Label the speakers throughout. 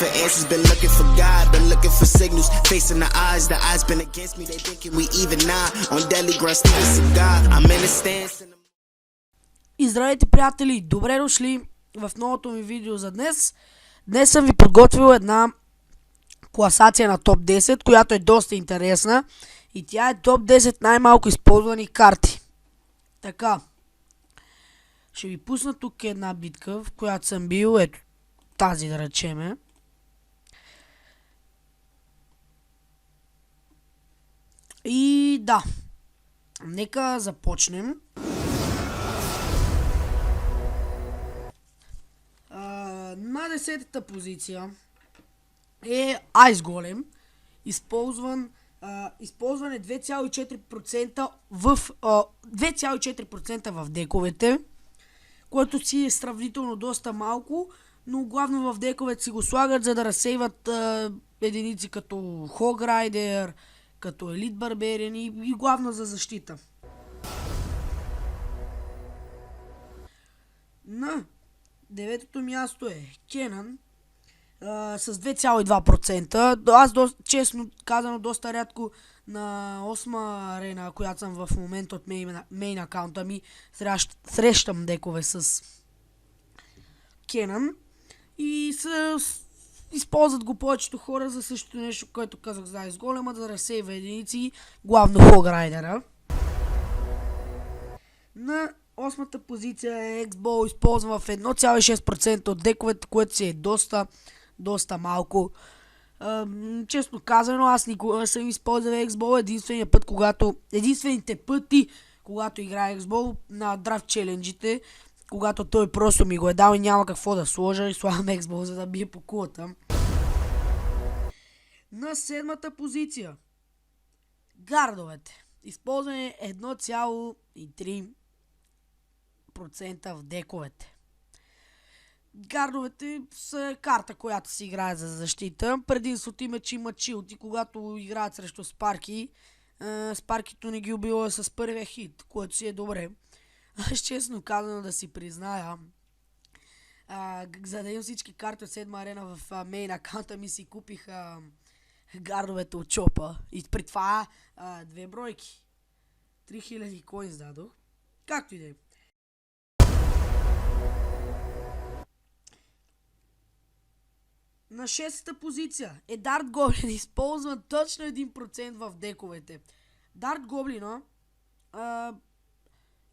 Speaker 1: for answers, been looking for God, been looking for signals, facing the eyes been against me, they thinking we even now. On deadly ground, Steven Seagal, I'm in the stance.
Speaker 2: И здравейте, приятели! Добре дошли в новото ми видео за днес. Днес съм ви подготвил една класация на топ 10, която е доста интересна. И тя е топ 10 най-малко използвани карти. Така. Ще ви пусна тук една битка, в която съм бил. Ето тази, да речеме. И да. Нека започнем. На 10-та позиция е Ice Golem, използване 2,4% в 2,4% в дековете, което си е сравнително доста малко, но главно в дековете си го слагат, за да разсейват единици като Hog Rider, като Elite Barbarian и главно за защита. На деветото място е Kennen с 2,2%. Аз честно казано доста рядко на 8-ма арена, която съм в момента от мейн акаунта ми, срещам декове с Kennen и използват го повечето хора за същото нещо, което казах за Ice Golem, да разсейва единици, главно Hog Rider. На 8-та позиция е X-Bow, използван в 1,6% от дековете, което си е доста малко. Честно казано, аз никога не съм използвал X-Bow. Единствените пъти, когато играя X-Bow на драфт челенджите, когато той просто ми го е дал и няма какво да сложа и слагам X-Bow, за да бие по кулата. На 7-та позиция гардовете. Използване 1,3% в дековете. Гардовете са карта, която се играе за защита. Предимството им е, че има чилт и когато играят срещу спарки, спаркито не ги убива с първия хит, което си е добре. Аз честно казано да си призная, за да имам всички карти от 7-ма арена в мейн акаунта ми, си купих гардовете от чопа. И при това 2 бройки. 3000 коинс дадох. Както и да е. На 6-та позиция е Dart Goblin, използван точно 1% в дековете. Dart Goblin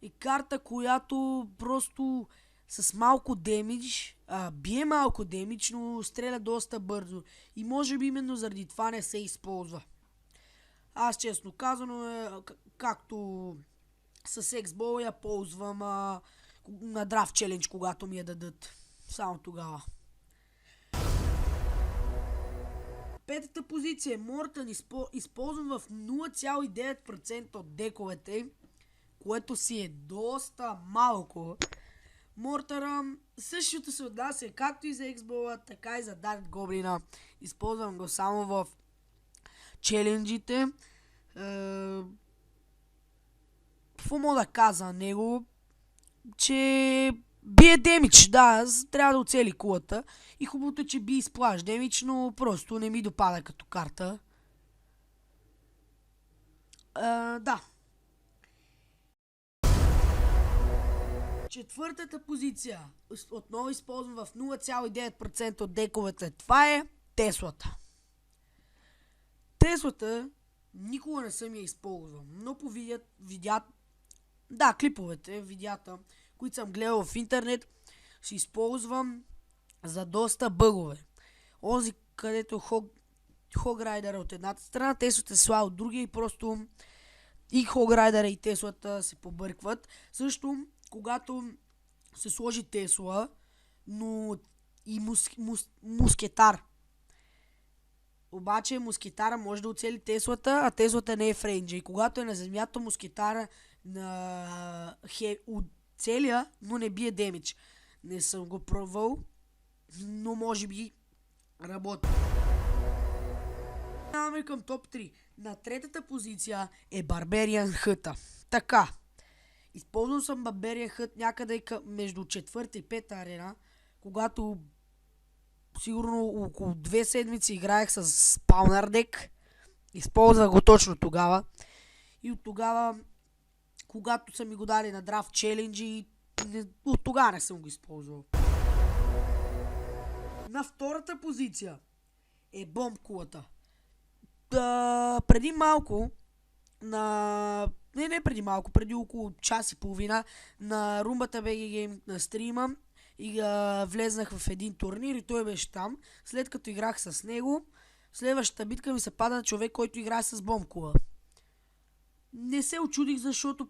Speaker 2: е карта, която просто с малко демидж, бие малко демидж, но стреля доста бързо. И може би именно заради това не се използва. Аз честно казано, както с X-Bow я ползвам на драфт челендж, когато ми я дадат. Само тогава. 5-та позиция е Мортън, използван в 0,9% от дековете, което си е доста малко. Мортъра същото се отнася както и за X-Bow, така и за Dart Goblin. Използвам го само в челенджите. Какво мога да кажа на него? Че бие демидж, да, трябва да оцели кулата. И хубавото е, че би изплаш демидж, но просто не ми допада като карта. Да. 4-та позиция, отново използвам в 0,9% от дековете. Това е Теслата. Теслата никога не съм я използвал, но по клиповете, видеята, които съм гледал в интернет, си използвам за доста бъгове. Онзи, където Hog Rider от едната страна, Теслата се слага от другия и просто и Hog Rider и Теслата се побъркват. Също, когато се сложи Тесла, но и мускетар. Обаче мускетара може да оцели Теслата, а Теслата не е в рейнджа. И когато е на земята, мускетара оцеля, но не бие демидж. Не съм го пробвал, но може би работи. Минаваме към топ 3. На 3-та позиция е Barbarian Hut. Така. Използвал съм Barbarian Hut някъде между 4-та и 5-та арена, когато сигурно около 2 седмици играех с спаунър дек. Използвах го точно тогава. И от тогава, когато са ми го дали на драфт челенджи, от тогава не съм го използвал. На втората позиция е бомб кулата. Преди малко, преди около час и половина на Румбата BG Game на стрима и влезнах в един турнир и той беше там. След като играх с него, следващата битка ми се пада на човек, който играе с бомбкула. Не се очудих, защото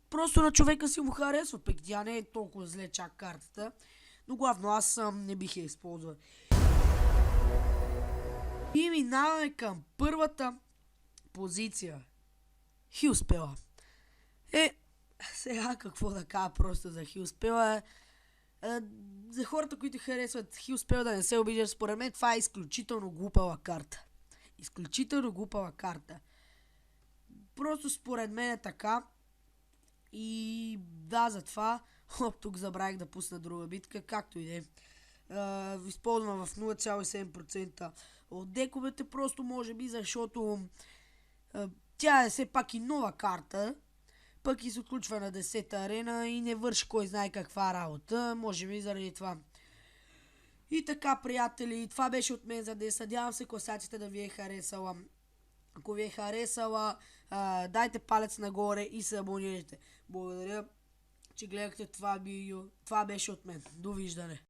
Speaker 2: просто на човека си му харесва, пък тя не е толкова зле чак картата. Но главно аз не бих я използвал. И минаваме към първата позиция. Хилспела. Сега какво да кажа просто за Хилспела. За хората, които харесват Хилспел, да не се обиждат, според мен това е изключително глупава карта. Изключително глупава карта. Просто според мен е така. И да, затова тук забравих да пусна друга битка, както и да е. Използвам в 0,7% от дековете, просто може би защото тя е все пак и нова карта, пък и се отключва на 10-та арена и не върши кой знае каква работа, може би заради това. И така, приятели, това беше от мен за днес. Надявам се класацията да ви е харесала. Ако ви е харесала, дайте палец нагоре и се абонирайте. Благодаря, че гледахте това видео. Това беше от мен. Довиждане.